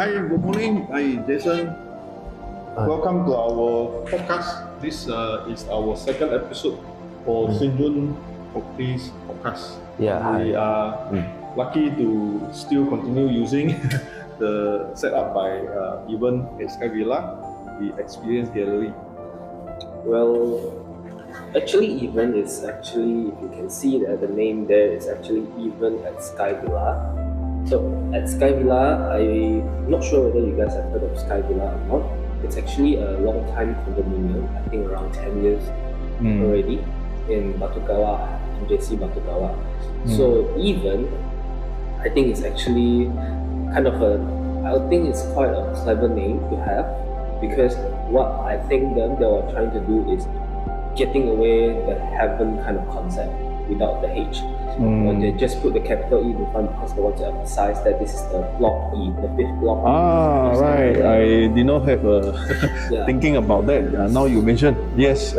Hi, good morning. Hi, Jason. Welcome to our podcast. This is our second episode for Sinjun Podcast. Yeah, we are lucky to still continue using the setup by even at Sky Villa, the Experience Gallery. Well, actually, even is actually, if you can see that the name there is actually even at Sky Villa. So at Sky Villa, I'm not sure whether you guys have heard of Sky Villa or not. It's actually a long time condominium, I think around 10 years already, in Batukawa, MJC Batukawa. So even, I think it's actually kind of I think it's quite a clever name to have, because what I think they were trying to do is getting away the heaven kind of concept without the H. They just put the capital E in front because they want to emphasize that this is the block E, the fifth block. Right. I did not have thinking about that. Now you mentioned, yes.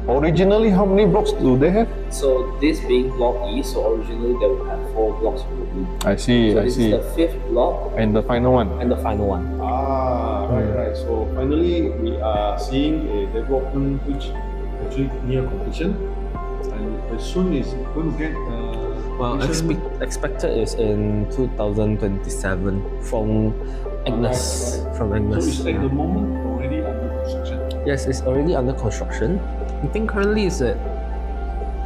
Originally, how many blocks do they have? So this being block E, so originally they would have 4 blocks probably. I see. So this is the 5th block. And the final one. Right. So finally, we are seeing a development which actually near completion. And as soon as going to get expected is in 2027 from Agnes. So it's at the moment already under construction. Yes, it's already under construction. I think currently it's at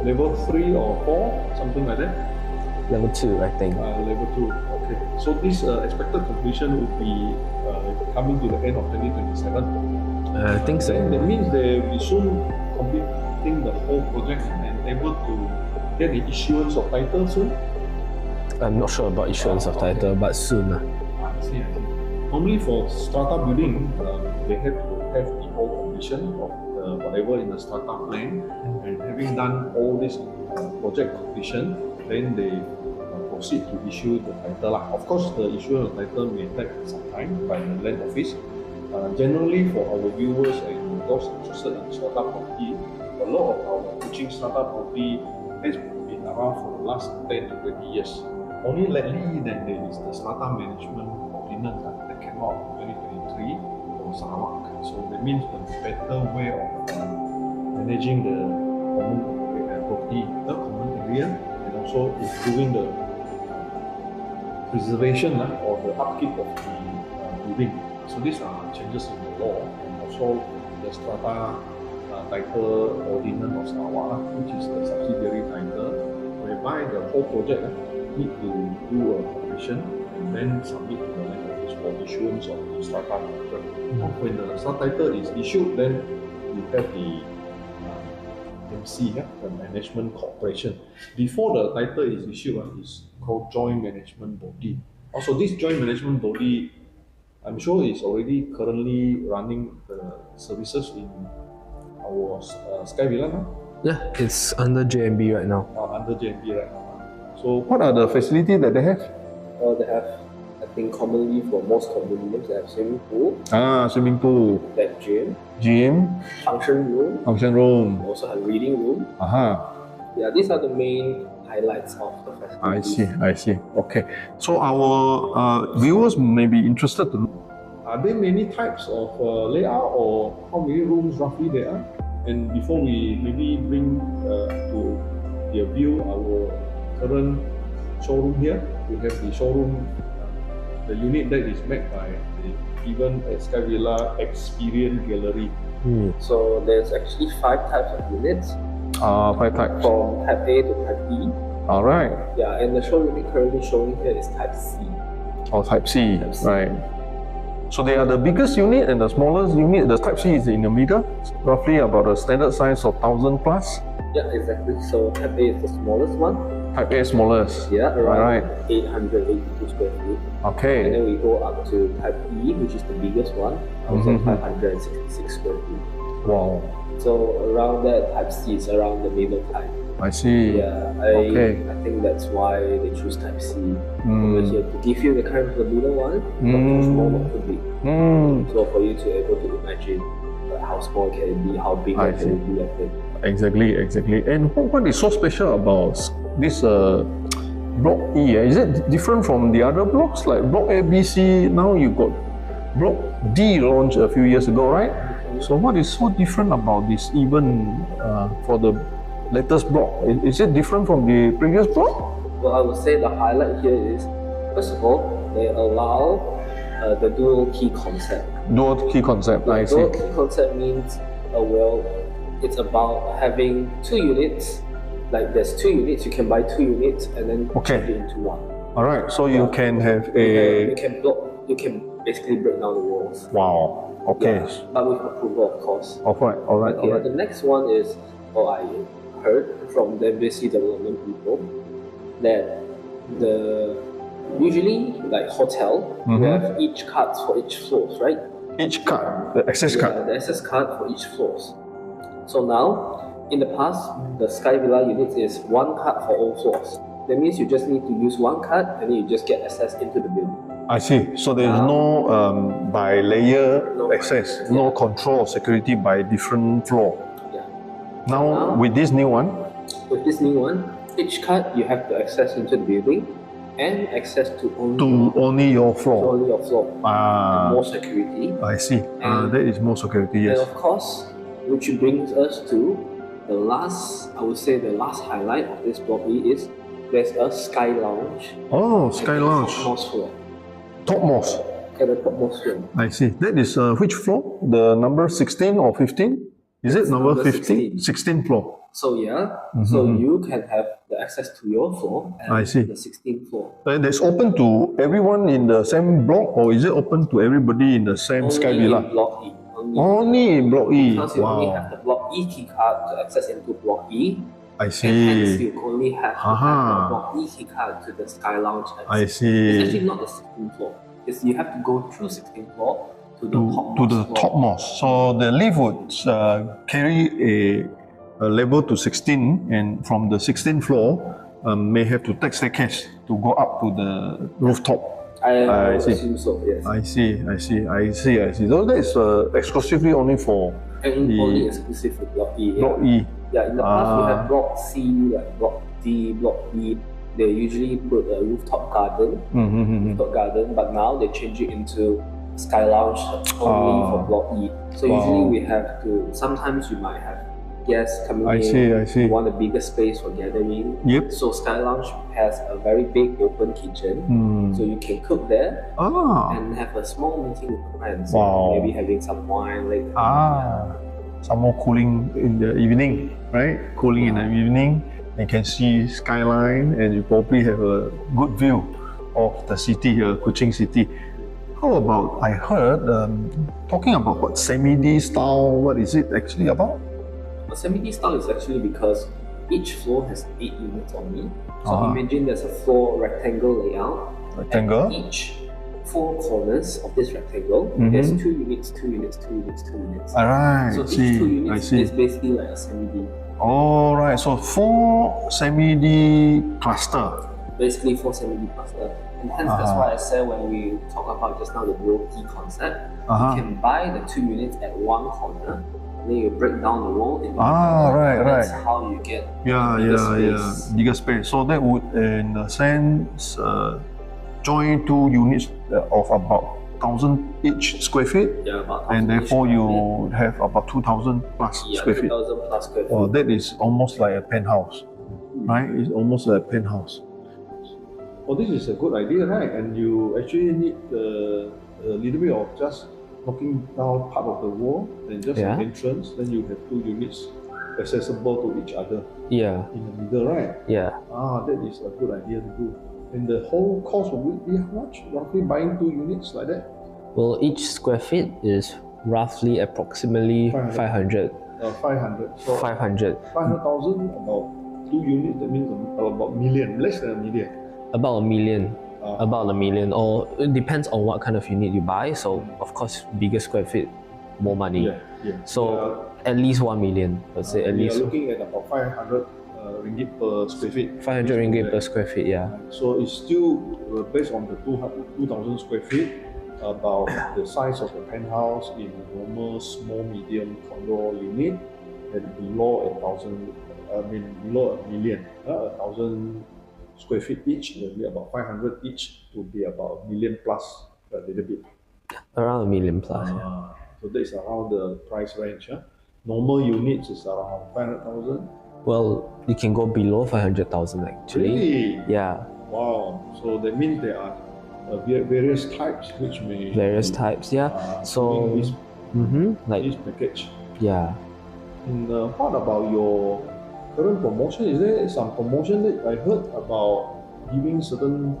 level 3 or 4, something like that. level 2, I think. Level 2. Okay. So this expected completion will be coming to the end of 2027. I think so. That means they will be soon completing the whole project and able to get the issuance of title soon. I'm not sure about issuance of title, but soon. I see. Normally for strata building, they have to have the whole completion of whatever in the strata plan, and having done all this project completion, then they proceed to issue the title. Of course, the issuance of title may take some time by the land office. Generally, for our viewers and those interested in strata property, a lot of our teaching strata property has been around for the last 10 to 20 years. Only lately that there is the strata management ordinance that came out in 2023 for Sarawak. So that means a better way of managing the common property, the common area, and also improving the preservation or the upkeep of the building. So these are changes in the law, and also the strata title ordinance of Sarawak, which is the subsidiary title, whereby the whole project need to do a completion and then submit to the land office for issuance of the strata title. When the strata title is issued, then you have the MC, the Management Corporation. Before the title is issued, it's called Joint Management Body. Also, this Joint Management Body, I'm sure is already currently running the services in our Sky Villa now. Yeah, it's under JMB right now. Under JMB right now. So what are the facilities that they have? They have, I think commonly for most condominiums, they have swimming pool. Swimming pool. They have Gym. Function room. They also have reading room. Yeah, these are the main highlights of the facilities. I see. Okay. So our viewers may be interested to know, are there many types of layout, or how many rooms roughly there are? And before we maybe bring to their view our current showroom here, we have the showroom, the unit that is made by the even at Sky Villa Experience Gallery. So there's actually 5 types of units. 5 types. From type A to type E. Alright. Yeah, and the showroom currently showing here is type C. Type C. Right. So they are the biggest unit and the smallest unit. The type C is in the middle, roughly about a standard size of 1,000 plus. Yeah, exactly. So type A is the smallest one. Type A smallest. Yeah, around 882 square feet. Okay. And then we go up to type E, which is the biggest one, also 566 square feet. Wow. So around that, type C is around the middle type. I see. Yeah, I think that's why they choose type C. Over here to give you the kind of the middle one, not too small, not too big. So for you to able to imagine how small can it be, how big can it be, I think. Exactly. And what is so special about this Block E, is it different from the other blocks? Like block A, B, C, now you got block D launched a few years ago, right? So what is so different about this even for the latest block? Is it different from the previous block? Well, I would say the highlight here is, first of all, they allow the dual key concept. Dual key concept, I see. Dual key concept means, it's about having 2 units. Like there's 2 units, you can buy 2 units and then change it into one. All right, so you can have a... You can basically break down the walls. Wow, okay. Yeah, but with approval, of course. All right. The next one is, I heard from the embassy development people that usually like hotel, you have each cards for each floors, right? Each card, the access card. The access card for each floors. So now, in the past, the Sky Villa unit is 1 card for all floors. That means you just need to use 1 card and then you just get access into the building. I see. So there is no by layer access, no control of security by different floor. Yeah. Now with this new one, each card you have to access into the building and access to only your floor. Only your floor. And more security. I see. That is more security. Yes. And of course, which brings us to the last highlight of this block E is there's a Sky Lounge. Oh, Sky Lounge. Topmost floor. Topmost. At the topmost floor. I see. That is which floor? The number 16 or 15? Is it number 15? 16 floor. So so you can have the access to your floor and I see. The 16th floor. And it's open to everyone in the same block, or is it open to everybody in the same Sky Villa? In block E. Only in block E. Because you only have the block E key card to access into block E. I see. And hence you only have to have the block E key card to the Sky Lounge. I see. It's actually not the 16th floor. You have to go through 16th floor to the topmost. So the lift would carry a level to 16, and from the 16th floor may have to take staircase to go up to the rooftop. I assume so, yes. I see. So that is exclusively only for only exclusive for block E. Block E. Yeah, in the past we have block C, like block D, block E. They usually put a rooftop garden, but now they change it into Sky Lounge only for block E. So usually we have to. Sometimes you might have guests coming in. I see. You want a bigger space for gathering. Yep. So Sky Lounge has a very big open kitchen, so you can cook there and have a small meeting with friends. Wow. Maybe having some wine later. Some more cooling in the evening, right? Cooling in the evening. You can see skyline, and you probably have a good view of the city here, Kuching City. How about, I heard, talking about what semi-D style, what is it actually about? A semi-D style is actually because each floor has 8 units only. So imagine there's a 4 rectangle layout. Rectangle? And each 4 corners of this rectangle, there's 2 units, 2 units, 2 units, 2 units. Alright, so each 2 units is basically like a semi-D. Alright, so 4 semi-D cluster. Basically 4 semi-D cluster. And hence that's why I said when we talk about just now the dual key concept, you can buy the 2 units at one corner, then you break down the wall in That's how you get bigger space. So that would in a sense join 2 units of about 1,000 each square feet, and therefore you have about 2,000 plus square feet. 2,000 plus square feet. Oh, that is almost like a penthouse, right? It's almost like a penthouse. Oh, this is a good idea, right? And you actually need a little bit of just knocking down part of the wall and just an entrance. Then you have 2 units accessible to each other. Yeah. In the middle, right? Yeah. That is a good idea to do. And the whole cost will be how much? Roughly buying 2 units like that? Well, each square feet is roughly approximately 500. 500. So 500. 500,000 about 2 units. That means about a million, less than a million. About a million. About a million, or it depends on what kind of unit you buy. So of course, bigger square feet, more money. So at least 1 million. Let's say at least. We are looking at about 500 ringgit per square feet. 500 ringgit per square feet, yeah. So it's still based on the 2,000 square feet, about the size of the penthouse in a normal small medium condo unit, and below 1,000. Below a million, 1,000. square feet each, maybe about 500 each to be about 1 million plus a little bit. Around 1 million plus. So that is around the price range. Normal units is around 500,000. Well, you can go below 500,000 actually. Really? Yeah. Wow. So that means there are various types which may So this like this package. yeah. And what about your current promotion? Is there some promotion that I heard about giving certain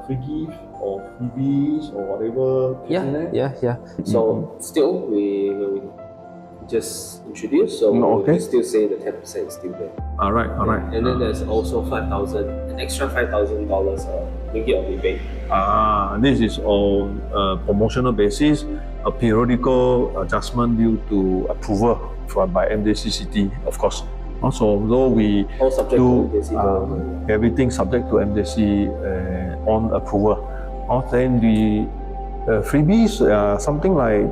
free gift or freebies or whatever? Yeah. So still we just introduced, so we can still say the 10% is still there. All right. And then there's also an extra $5,000 ringgit of rebate. This is on a promotional basis, a periodical adjustment due to approval by MDCCT, of course. Also, although we All subject do to MDC. everything subject to MDC on approval. Then the freebies, something like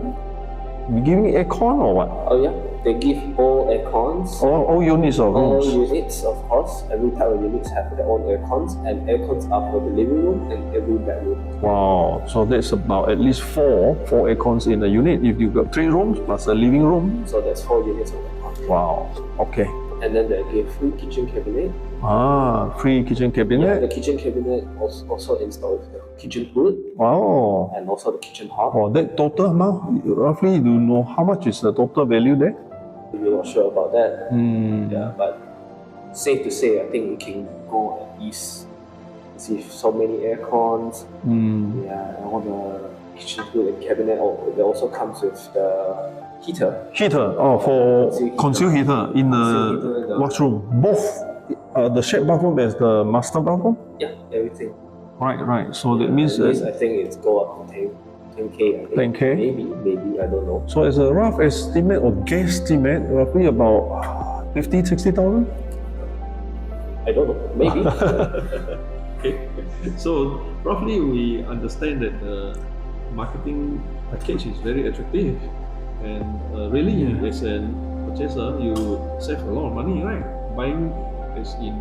we giving aircon or what? Oh yeah, they give all aircons. All units of All rooms. units, of course. Every type of units have their own aircons, and aircons are for the living room and every bedroom. Wow, so that's about at least four aircons in a unit. If you've got 3 rooms plus a living room. So that's 4 units of aircon. Wow, okay. And then they give free kitchen cabinet. Free kitchen Yeah, cabinet. the kitchen cabinet also installed with the kitchen hood Wow. and also the kitchen hob. That total amount, roughly, do you know how much is the total value there? We're not sure about that. Hmm. Yeah, but safe to say, I think we can go at least see so many aircons. Yeah, and all the kitchen hood and cabinet. It also comes with the heater. Heater, for concealed heater in the washroom. Both the shared bathroom as the master bathroom? Yeah, everything. Right. So that means I think it's go up to 10K. I think. 10K? Maybe, I don't know. So as a rough estimate or guesstimate, roughly about 50,000-60,000? I don't know. Maybe. Okay. So roughly we understand that the marketing package is very attractive, and really as a purchaser you save a lot of money, right? Buying is in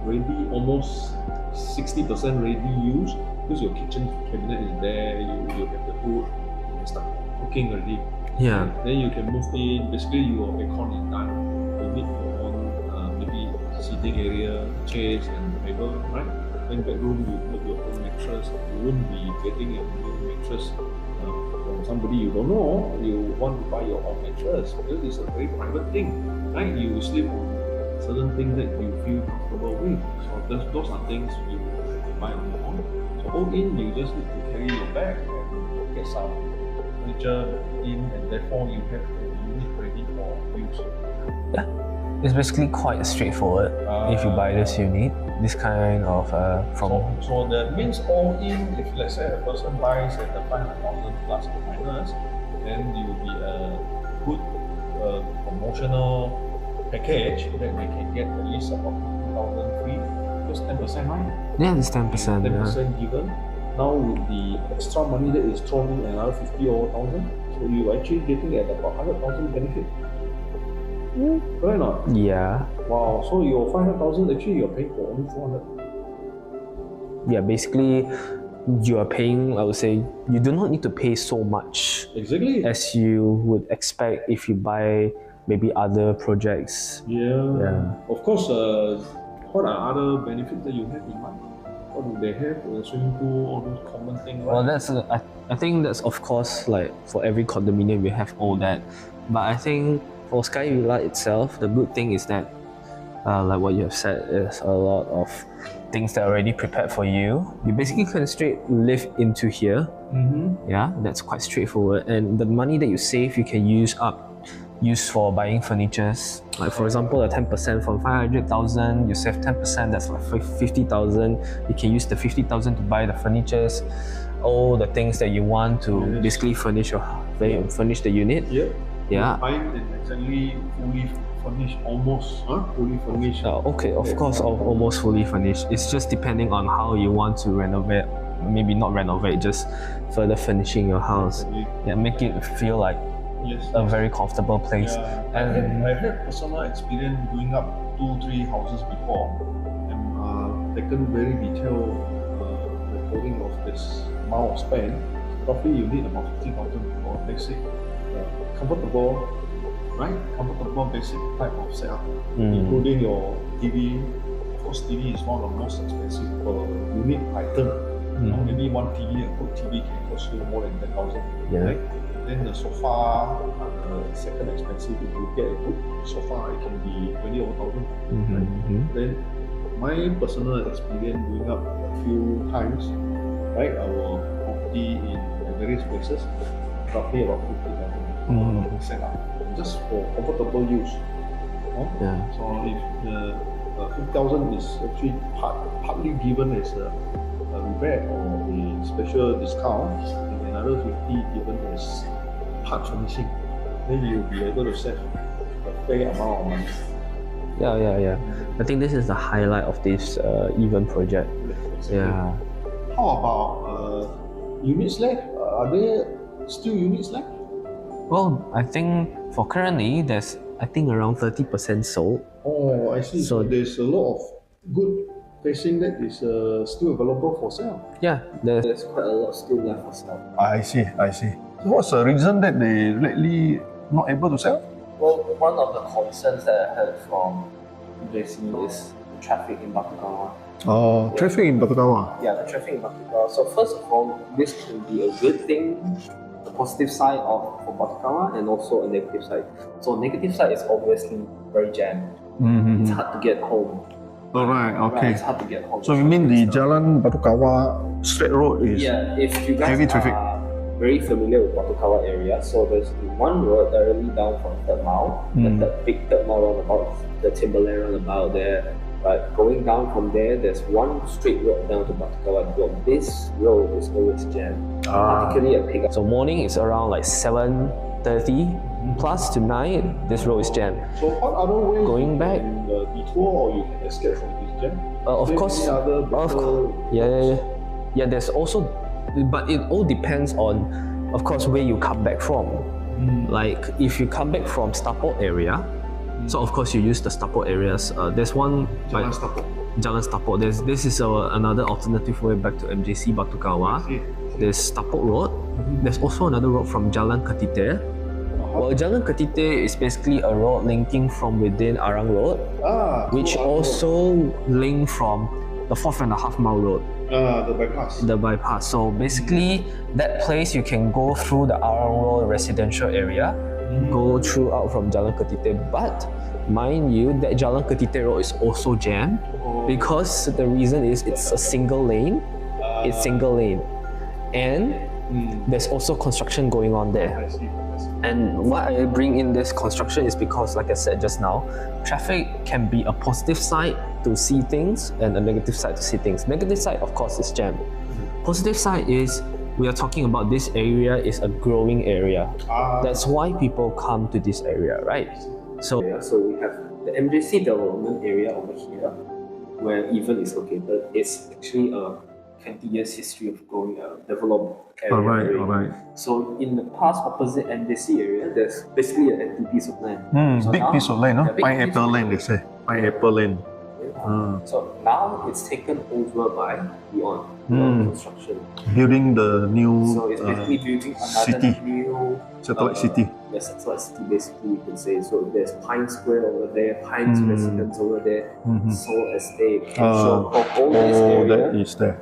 ready, almost 60% ready use, because your kitchen cabinet is there, you have the hood, you can start cooking already. Yeah. Then you can move in. Basically, your aircon is done. You need your own maybe seating area, chairs and table, right? Then bedroom, you put your own mattress. You won't be getting a new mattress from somebody you don't know. You want to buy your own mattress because it's a very private thing, right? You sleep on certain things that you feel comfortable with. So those are things you buy on your own. So all in, you just need to carry your bag and get some furniture in, and therefore you have a unit ready for use. Yeah. It's basically quite straightforward if you buy this unit. This kind of So that means all in, if let's say a person buys at the 500,000 plus or minus, then you will be a good promotional package that they can get at least about 50,000 free. Just 10%, right? Yeah, it's 10%. 10% given. Now with the extra money that is thrown in, another 50 or 1,000, so you're actually getting at about 100,000 benefit. Correct or not? Yeah. Wow, so your 500,000 actually you're paying for only 400. Yeah, basically you are paying, I would say, you do not need to pay so much Exactly. as you would expect if you buy maybe other projects. Yeah. Of course, what are other benefits that you have in mind? What do they have? A swimming pool, all those common things, right? Well, I think that's of course like for every condominium we have all that. But I think for Sky Villa itself, the good thing is that, like what you have said, is a lot of things that are already prepared for you. You basically can straight live into here. Yeah, that's quite straightforward. And the money that you save, you can use for buying furnitures. Like for example, the 10% from 500,000, you save 10%, that's like 50,000. You can use the 50,000 to buy the furnitures, all the things that you want to basically furnish the unit. Yeah. Buying and exactly fully furnished, almost fully furnished. Okay, of course, almost fully furnished. It's just depending on how you want to renovate. Maybe not renovate, just further finishing your house. Yeah, make it feel like a very comfortable place. And I had personal experience doing up 2-3 houses before, and taken very detailed recording of this amount of spend, roughly you need about 50,000 for basic, comfortable basic type of setup, including your TV. Of course, TV is one of the most expensive unique item. Maybe one TV, a good TV can cost you more than 10,000. Right? Then the sofa, second expensive. If you get a good sofa, it can be 20 over thousand. Right? Then my personal experience doing up a few times, right? Our property in various places, roughly about 50,000 setup, just for comfortable use. So if the 50,000 is actually partly given as a rebate or a special discount, and another 50 given as part furnishing, then you'll be able to save a fair amount of money. Yeah. I think this is the highlight of this event project. Yeah. How about units left? Are there still units left? Well, I think for currently there's around 30% sold. Oh, I see. So there's a lot of good facing that is still available for sale. Yeah, there's quite a lot still left for sale. I see. So what's the reason that they lately not able to sell? Well, one of the concerns that I heard from JC is traffic in Batukawa. Traffic in Batukawa. Yeah, the traffic in Batukawa. So first of all, this can be a good thing, the positive side for Batukawa, and also a negative side. So negative side is obviously very jammed. It's hard to get home. Alright, okay. Right, it's hard to get home. So you mean the Jalan Batukawa straight road is if you guys heavy traffic? Are very familiar with Batukawa area, so there's one road directly down from Third Mile, the big Third Mile roundabout, the Timberland roundabout there. But going down from there, there's one straight road down to Batukawa. This road is always jammed, particularly at pickup. So morning is around like 7:30 plus to 9. This road is jammed. So what other ways going back? You can detour or you can escape from this jam? Of course. Yeah. There's also, but it all depends on, of course, where you come back from. Like if you come back from Starport area, so of course you use the Starport areas. There's one Jalan Starport. This is another alternative way back to MJC Batukawa. There's Starport Road. There's also another road from Jalan Ketite. Well, Jalan Ketite is basically a road linking from within Arang Road, which also link from the 4.5 mile road. The bypass. So basically, that place you can go through the Arang Road residential area, go through out from Jalan Ketite. But mind you, that Jalan Ketite road is also jammed because the reason is it's a single lane. And there's also construction going on there. I see. And why I bring in this construction is because, like I said just now, traffic can be a positive side to see things and a negative side to see things. Negative side, of course, is jam. Positive side is we are talking about this area is a growing area. That's why people come to this area, right? So we have the MJC development area over here, where even is located. It's actually a 20 years history of growing developed area. Alright. So in the past, opposite MJC area, there's basically an empty piece of land. So big now, piece of land, no? Pineapple land, they say. Pineapple land. So now it's taken over by Beyond Construction. Building the new So it's basically building another city. new Satellite city. Yeah, satellite city basically you can say. So there's Pine Square over there, Pines Residence over there, Seoul Estate, so all this area. That is there.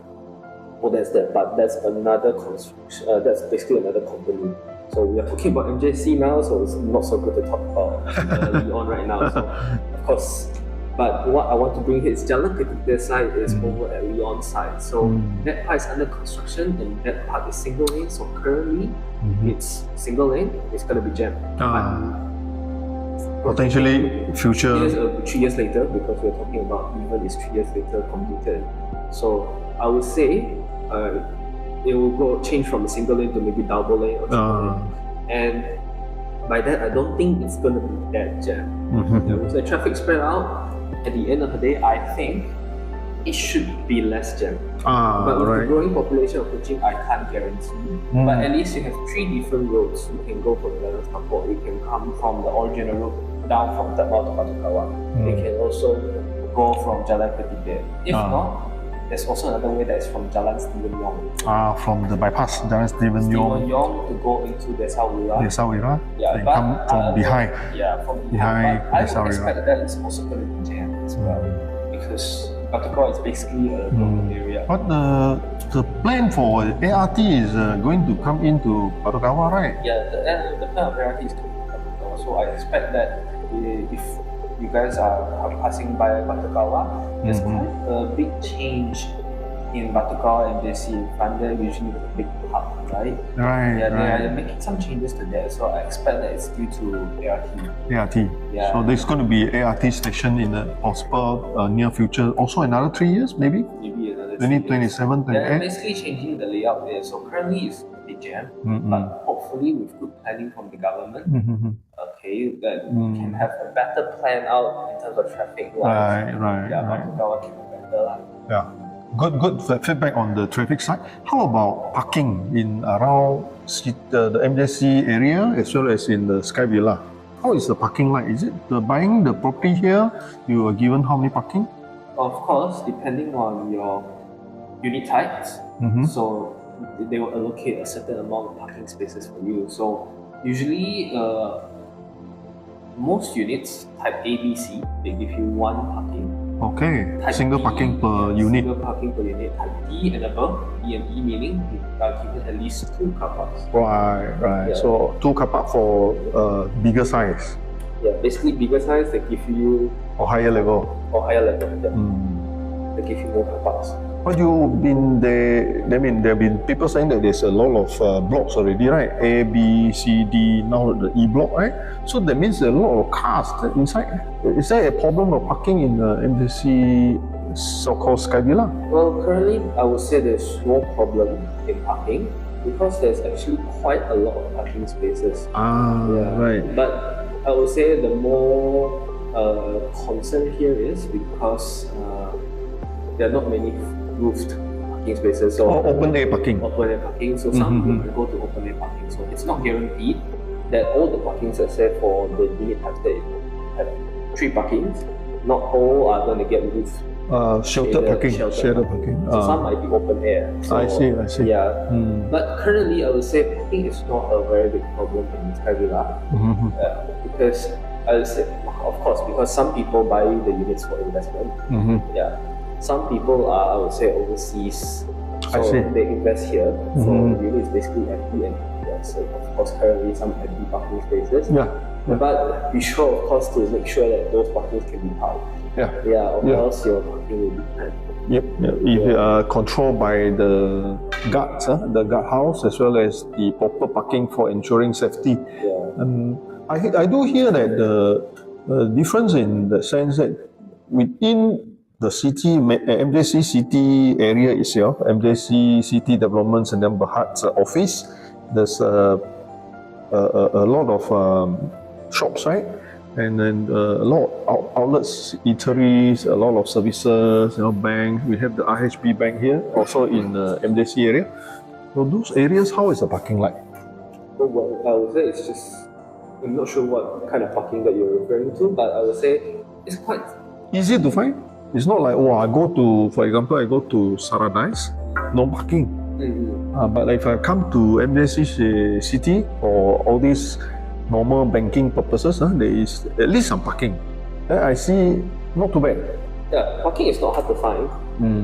Oh, that's that, but that's another construction. That's basically another company. So we are talking about MJC now, so it's not so good to talk about Leon right now. So of course, but what I want to bring here is Jalan Ketite side is over at Leon side. So that part is under construction and that part is single lane. So currently it's single lane. It's gonna be jammed. Potentially future 3 years later, because we're talking about even is 3 years later completed. So I would say it will change from a single lane to maybe double lane or triple lane. And by that, I don't think it's going to be that jam. With the traffic spread out, at the end of the day, I think it should be less jam. But with the growing population of Kuching, I can't guarantee. But at least you have 3 different roads. You can go from Jalan Starport, you can come from the original road down from Third Mile to Batukawa. You can also go from Jalan Ketiga. If not, there's also another way that's from Jalan Stephen Yong. From the bypass, Jalan Stephen Stephen Yong. Yong to go into Desa Wira. Desa Wira. Yeah, Then but come from behind. Yeah, from Behind behind. But I Desa would Wira. expect that it's also going to be jammed as well, because Batu Kawah is basically a rural area. But the plan for ART is going to come into Batu Kawah, right? Yeah, the plan of ART is to Batu Kawah. So I expect that if you guys are passing by Batu Kawah, there's quite a big change in Batu Kawah and JC in front there, usually with a big hub, right? Right, Yeah, right. they are making some changes to that, so I expect that it's due to ART. ART. Yeah. So there's going to be ART station in the possible near future. Also another 3 years, maybe? Maybe another 3 years. 2027, They're 28. basically changing the layout there. So currently it's a bit jam, but hopefully with good planning from the government, okay, that we can have a better plan out in terms of traffic lights. Right. Yeah, Batu Kawah can be better lah. Yeah. Good feedback on the traffic side. How about parking in around the MJC area as well as in the Sky Villa? How is the parking like? Is it buying the property here, you are given how many parking? Of course, depending on your unit types, so they will allocate a certain amount of parking spaces for you. So usually, most units type A, B, C, they give you one parking. Okay, Type single D, parking per unit. Single parking per unit. Type D and above, D and E meaning you are given at least 2 car parks. Right. Yeah. So 2 car park for bigger size Yeah, basically bigger size, they give you, or higher level. or higher level, they give you more car parks. But you've been there, I mean, there have been people saying that there's a lot of blocks already, right? A, B, C, D, now the E block, right? So that means there are a lot of cars inside. Is there a problem of parking in the MJC so-called Sky Villa? Well, currently, I would say there's no problem in parking because there's actually quite a lot of parking spaces. Right. But I would say the more concern here is because there are not many roofed parking spaces. So Open air parking. Open air parking. So some people can go to open air parking. So it's not guaranteed that all the parkings, let's say for the unit types that have 3 parkings, not all are going to get roofed. Sheltered parking. Sheltered parking. So some might be open air. So, I see. Yeah. But currently, I would say parking is not a very big problem in Sky Villa. Because I would say, of course, because some people buy the units for investment. Yeah. Some people are, I would say, overseas. So I see. they invest here. So the unit is basically empty and so of course currently some empty parking spaces. Yeah. But be sure, of course, to make sure that those parkings can be parked. Or else your parking will be tight. If controlled by the guards, the guard house, as well as the proper parking for ensuring safety. I do hear that the difference in the sense that within the city, MJC city area itself, MJC City Developments and then Berhad's office, there's a lot of shops, right? And then a lot of outlets, eateries, a lot of services, bank. We have the RHB bank here, also in the MJC area. So those areas, how is the parking like? Well, I would say it's just, I'm not sure what kind of parking that you're referring to, but I would say it's quite easy to find. It's not like, I go to, for example, I go to Saradise, no parking. But if I come to MJC City for all these normal banking purposes, there is at least some parking. I see, not too bad. Yeah, parking is not hard to find.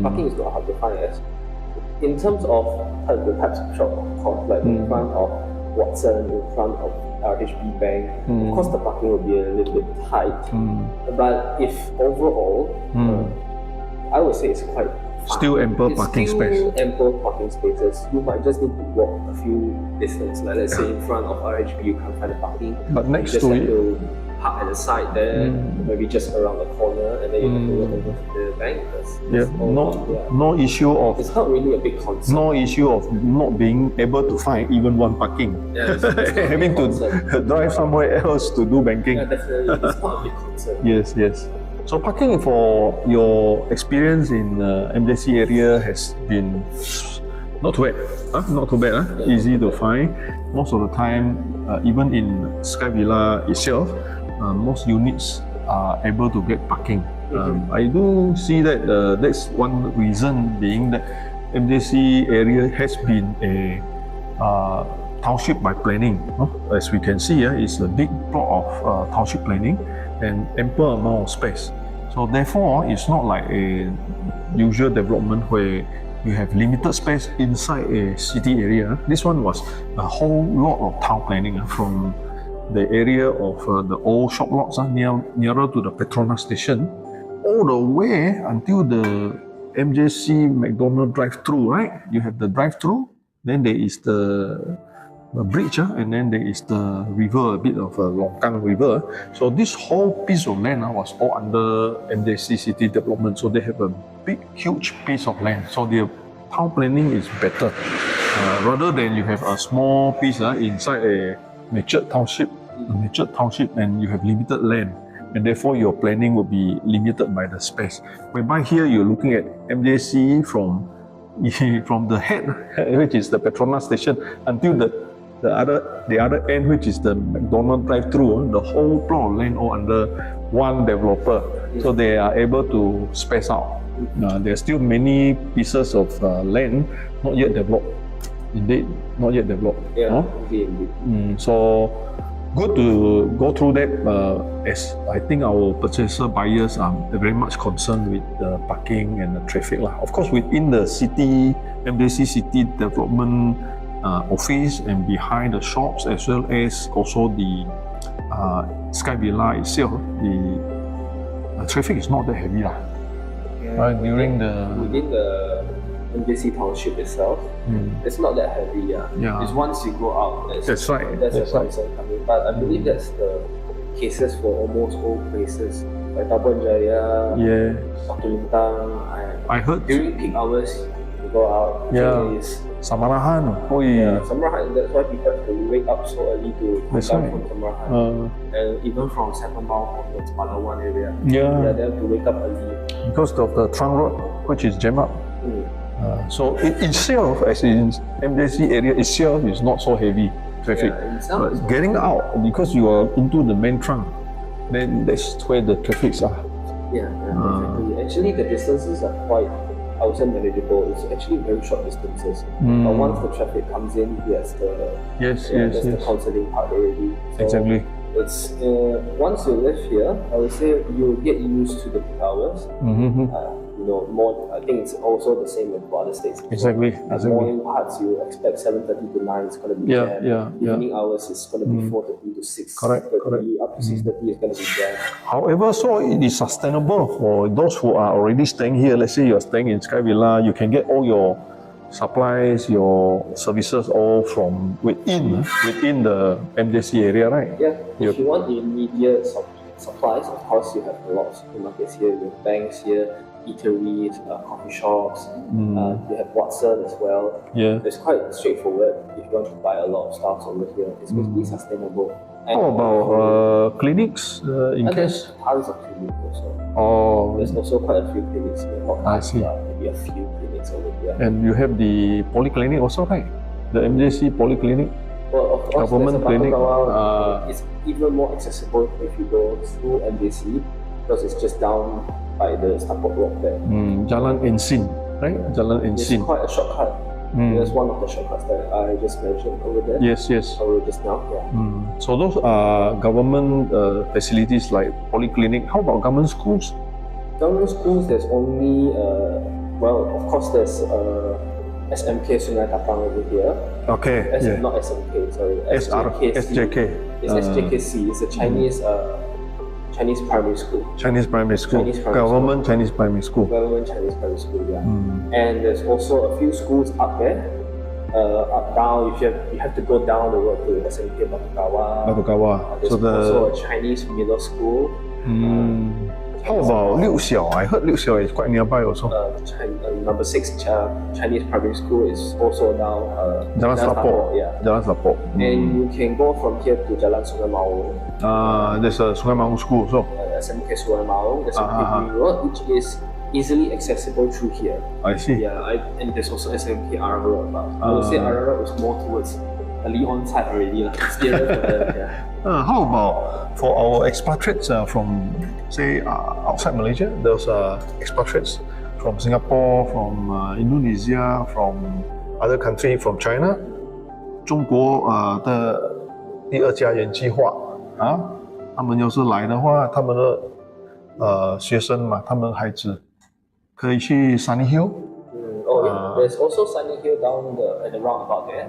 Parking is not hard to find as in terms of the types of shop, of course, like in front of Watson, in front of RHB Bank, of course the parking will be a little bit tight. But if overall, I would say it's quite fine. Still ample parking space. Still ample parking spaces. You might just need to walk a few distance. Like let's say in front of RHB, you can't find the parking. But you next just to have it, to park at the side there, maybe just around the corner, and then you have to walk over to the bank. no issue of It's not really a big concern. no issue of not being able to find even one parking. It's not a Having big to concern. drive somewhere else to do banking. Yeah, definitely. It's not a big concern. Yes. So parking for your experience in MJC area has been not too bad. Not too bad. Easy to find. Most of the time, even in Sky Villa itself, most units are able to get parking. I do see that that's one reason being that MJC area has been a township by planning. As we can see, it's a big plot of township planning and ample amount of space. So therefore, it's not like a usual development where you have limited space inside a city area. This one was a whole lot of town planning from the area of the old shop lots nearer to the Petronas station, all the way until the MJC McDonald drive-through, right? You have the drive-through, then there is the bridge, and then there is the river, a bit of a Longkang River. So this whole piece of land was all under MJC City Development. So they have a big, huge piece of land. So their town planning is better, rather than you have a small piece inside a matured township, and you have limited land, and therefore your planning will be limited by the space. Whereby here you're looking at MJC from the head, which is the Petronas station, until the other end, which is the McDonald drive-through, the whole plot of land all under one developer. So they are able to space out. There are still many pieces of land not yet developed. Indeed, not yet developed. Yeah, indeed. So good to go through that, as I think our buyers are very much concerned with the parking and the traffic. Of course, within the city, MJC City Development office and behind the shops, as well as also the Sky Villa itself, the traffic is not that heavy. Right, within the MJC township itself, it's not that heavy. It's once you go out, that's a concern coming. But I believe that's the cases for almost all places, like Tabon Jaya, Batu Lintang. I heard during peak hours you go out. Samarahan. Samarahan. That's why people have to wake up so early to come down from Samarahan, and even from 7 Mile onwards, Palawan area. They have to wake up early because of the trunk road, which is jammed up. So it itself, as in MJC area itself, is not so heavy traffic. But getting out, because you are into the main trunk, then that's where the traffics are. Exactly. Actually, the distances are quite, I would say, manageable. It's actually very short distances. But once the traffic comes in, that's the counselling part already. So exactly. It's once you live here, I would say you'll get used to the peak hours. More. I think it's also the same with other states. Exactly. Morning parts you expect 7:30 to 9 is going to be jam. Evening hours is going to be 4:30 to 6. Correct. Up to 6:30 is going to be jam. However, so it is sustainable for those who are already staying here. Let's say you're staying in Sky Villa, you can get all your supplies, your services all from within the MJC area, right? If you want immediate supplies, of course you have a lot of supermarkets here, you have banks here, eateries, coffee shops, you have Watson as well. It's quite straightforward if you want to buy a lot of stuff over here. It's basically sustainable. And how about clinics? There's tons of clinics also. There's also quite a few clinics here. I see. Maybe a few clinics over here. And you have the polyclinic also, right? The MJC polyclinic. Well, of course, government clinic. It's even more accessible if you go through MJC, because it's just down by the Stampot Road there. Jalan Ensin, right? Jalan Ensin. It's quite a shortcut. There's one of the shortcuts that I just mentioned over there. Yes. Over just now, So those are government facilities like polyclinic. How about government schools? Government schools, there's only, of course, there's SMK Sungai Tapang over here. Not SMK, sorry. SJK. It's SJKC. It's a Chinese primary school. Government Chinese primary school. Government Chinese primary school, And there's also a few schools up there. Up down, you have to go down the road to SMK Batukawa. There's also a Chinese middle school. How about Liu Xiao? I heard Liu Xiao is quite nearby also. Number 6 Chinese primary school is also now Jalan Selapok. And you can go from here to Jalan Sungai Maung. There's a Sungai Maung school also. SMK Sungai Maung. There's a Green Road, which is easily accessible through here. I see. And there's also SMK Road. But I would say Road is more towards the Leon side already. It's nearer to the, yeah. How about for our expatriates from, say, outside Malaysia? There's expatriates from Singapore, from Indonesia, from other country, from China. 中国的第二家园计划啊，他们要是来的话，他们的学生嘛，他们孩子可以去 Sunny Hill。Oh yeah, there's also Sunny Hill down at the roundabout there.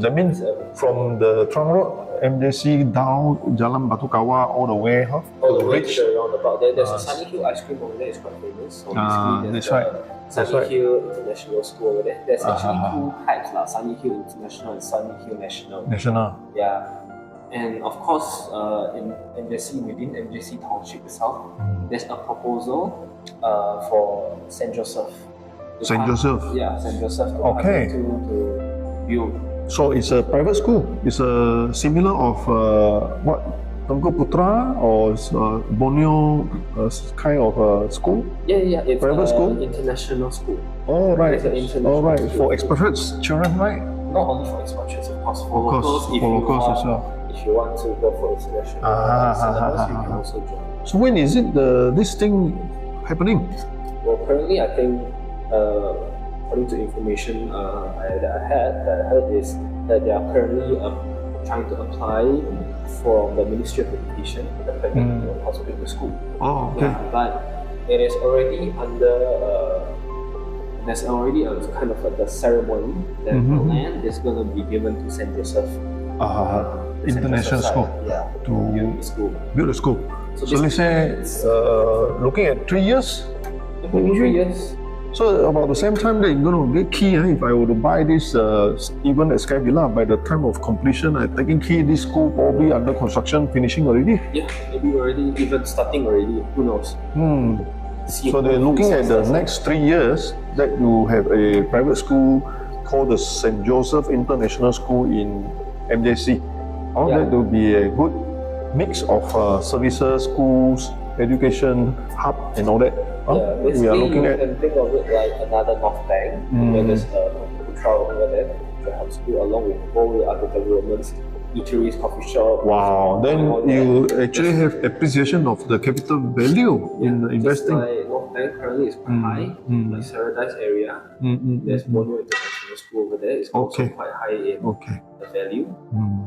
That means from the Trang Road, MJC down Jalan Batu Kawah all the way, huh? All the way to the roundabout. There's a Sunny Hill ice cream over there. It's quite famous. So basically, that's right. Sunny Hill International School over there. There's actually two types, Sunny Hill International and Sunny Hill National. National. Yeah. And of course, in MJC, within MJC Township itself, there's a proposal for St. Joseph. St. Joseph? Yeah, St. Joseph to build. So it's a private school? It's a similar of what? Tengku Putra or Borneo kind of school? Yeah, it's private school? International school. Oh, right. It's an international All right, school. for expatriates children, right? Not only for expatriates, of course, for Of course, locals, for locals as well. If you want to go for international syllabus, you can also join. So when is it this thing happening? Well, currently, I think, according to information that I heard is that they are currently trying to apply for the Ministry of Education to hospital the school. Oh, okay. Yeah, but it is already under. There's already a kind of like a ceremony that the land is going to be given to St. Joseph International School. Yeah, to build the school. Build a school. So let's say looking at 3 years. Maybe 3 years. So about the same time that you're going to get key, if I were to buy this even at Sky Villa, by the time of completion, I taking key this school probably under construction, finishing already. Yeah, maybe already even starting already. Who knows? So they're looking at the next 3 years that you have a private school called the St. Joseph International School in MJC. All that will be a good mix of services, schools, education, hub and all that. Yeah, basically we are looking you at can think of it like another North Bank, where there's a trial over there, hub school, along with all the other developments, eateries, coffee shop. Wow, then you actually have appreciation of the capital value in investing. Just like North Bank currently is quite high, like Paradise area. There's Borneo International School over there. It's also quite high in the value.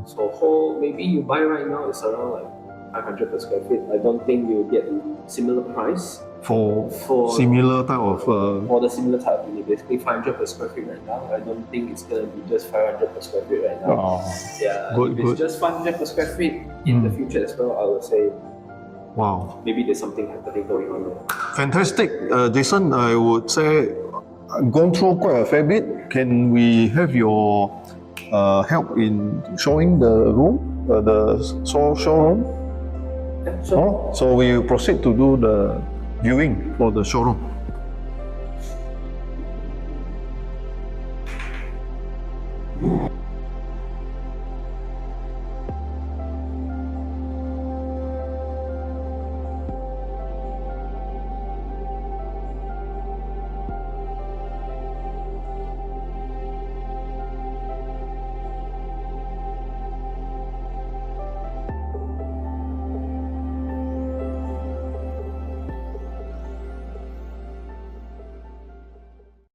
So maybe you buy right now, it's around like 500 per square feet. I don't think you'll get similar price. For similar type of for the similar type of unit, basically 500 per square feet right now. I don't think it's gonna be just 500 per square feet right now. If it's just 500 per square feet in the future as well, I would say, wow, maybe there's something happening going on there. Fantastic, Jason. I would say I've gone through quite a fair bit. Can we have your help in showing the room, the showroom? Yeah, sure. So we proceed to do the viewing for the showroom.